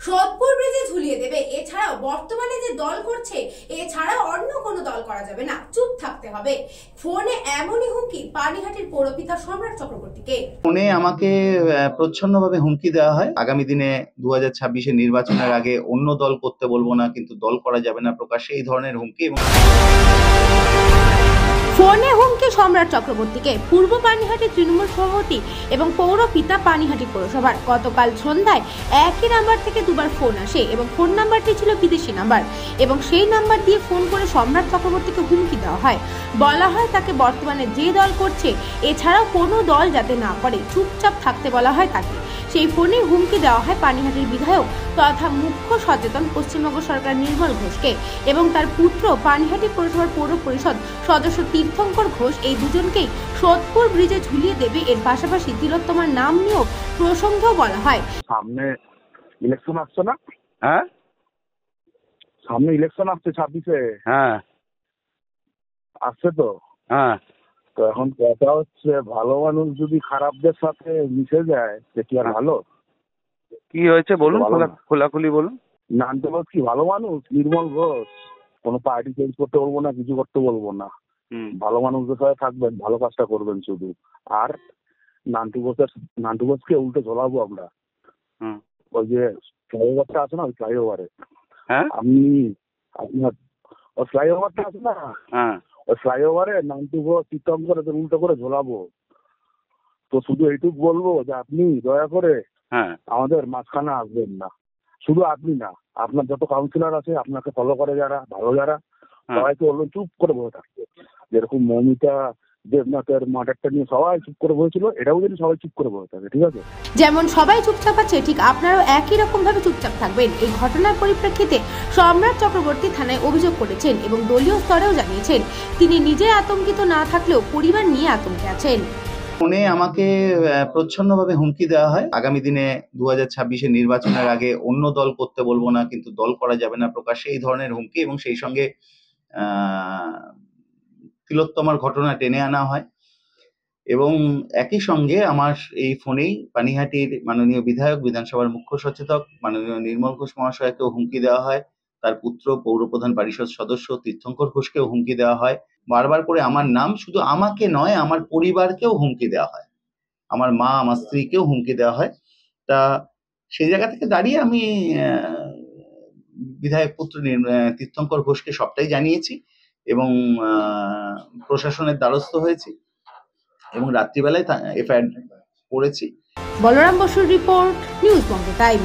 সোদপুর ব্রিজে ঝুলিয়ে দেবে। এছাড়াও বর্তমানে যে দল করছে এছাড়াও অন্য কোনো দল করা যাবে না, চুপ থাকতে হবে। ফোনে এমনই হুমকি পানিহাটির পৌরপিতা সম্রাট চক্রবর্তীকে। ফোনে আমাকে প্রচ্ছন্নভাবে হুমকি দেওয়া হয়, আগামী দিনে 2026-এর নির্বাচনের আগে অন্য দল করতে বলবো না, কিন্তু দল করা যাবে না প্রকাশ্যে, এই ধরনের হুমকি। এবং ফোনে হুমকি সম্রাট চক্রবর্তীকে। পূর্ব পানিহাটি তৃণমূল সভাপতি এবং পৌরপিতা পানিহাটি পৌরসভার গতকাল সন্ধ্যায় একই নাম্বার থেকে দুবার ফোন আসে এবং ফোন নাম্বারটি ছিল বিদেশি নাম্বার এবং সেই নাম্বার দিয়ে ফোন করে সম্রাট চক্রবর্তীকে হুমকি দেওয়া হয়। বলা হয় তাকে বর্তমানে যে দল করছে এছাড়াও কোনো দল যাতে না করে চুপচাপ থাকতে বলা হয় তাকে। সেই ফোনে হুমকি দেওয়া হয় পানিহাটির বিধায়ক তথা মুখ্য সচেতন পশ্চিমবঙ্গ সরকার নির্মল ঘোষকে এবং তার পুত্র পানিহাটি পৌরসভার পৌর পরিষদ সদস্য তীর্থঙ্কর ঘোষ। এই দুজনকেই সোদপুর ব্রিজে ঝুলিয়ে দেবে। এর পাশাপাশি তিলোত্তমার নাম নিয়েও প্রসঙ্গেও বলা হয়। সামনে ইলেকশন আসছে না? হ্যাঁ, সামনে ইলেকশন আসছে 26-এ। হ্যাঁ আসছে তো। হ্যাঁ, তো এখন কথা হচ্ছে, ভালো মানুষ যদি খারাপদের সাথে মিশে যায় সে কি আর ভালো? কি হয়েছে বলুন, খোলাখুলি বলুন। নানতে ঘোষ কি ভালো মানুষ? নির্মল ঘোষ কোনো পার্টি চেঞ্জ করতে বলবো না, কিছু করতে বলবো না। ভালো মানুষদের সাথে থাকবেন, ভালো কাজটা করবেন শুধু। আর নান্টু ঘোষকে উল্টে ঝোলাবো আমরা। ওই যে ফ্লাইওভারটা আছে না, ওই ফ্লাইওভারে আপনার ওই ফ্লাইওভারটা আছে না, ওই ফ্লাইওভারে নান্টু ঘোষ তীর্থঙ্কর উল্টো করে ঝোলাবো। তো শুধু এইটুকু বলবো যে আপনি দয়া করে আমাদের মাঝখানে আসবেন না। শুধু আপনি না, আপনার যত কাউন্সিলর আছে, আপনাকে ফলো করে যারা, ভালো যারা, সবাইকে বলবেন চুপ করে বসে থাকতে। যেরকম মমিতা দেবনাথের মার্ডারটা নিয়ে সবাই চুপ করে বসেছিল, এটাও যদি সবাই চুপ করে বসে থাকে, ঠিক আছে? যেমন সবাই চুপচাপ আছে, ঠিক আপনারাও একই রকম ভাবে চুপচাপ থাকবেন। এই ঘটনার পরিপ্রেক্ষিতে সম্রাট চক্রবর্তী থানায় অভিযোগ করেছেন এবং দলীয় স্তরেও জানিয়েছেন তিনি নিজে আতঙ্কিত না থাকলেও পরিবার নিয়ে আতঙ্কে আছেন। ফোনে আমাকে প্রচ্ছন্নভাবে হুমকি দেওয়া হয়, আগামী দিনে 2026-এর নির্বাচনের আগে অন্য দল করতে বলবো না, কিন্তু দল করা যাবে না প্রকাশ্যে, এই ধরনের হুমকি। এবং সেই সঙ্গে তিলোত্তমার ঘটনা টেনে আনা হয় এবং একই সঙ্গে আমার এই ফোনেই পানিহাটির মাননীয় বিধায়ক, বিধানসভার মুখ্য সচেতক মাননীয় নির্মল ঘোষ মহাশয়কেও হুমকি দেওয়া হয়, তার পুত্র পৌরপ্রধান পরিষদ সদস্য তীর্থঙ্কর ঘোষকেও হুমকি দেওয়া হয়। বারবার করে আমার নাম, শুধু আমাকে নয় আমার পরিবারকেও হুমকি দেওয়া হয়, আমার মা আমার স্ত্রীকেও হুমকি দেওয়া হয়। তা সেই জায়গা থেকে দাঁড়িয়ে আমি বিধায়ক পুত্র তীর্থঙ্কর ঘোষকে সবটাই জানিয়েছি এবং প্রশাসনের দ্বারস্থ হয়েছি এবং রাত্রিবেলায় এফআইআর করেছি। বলরাম বসুর রিপোর্ট, নিউজ বঙ্গ টাইম।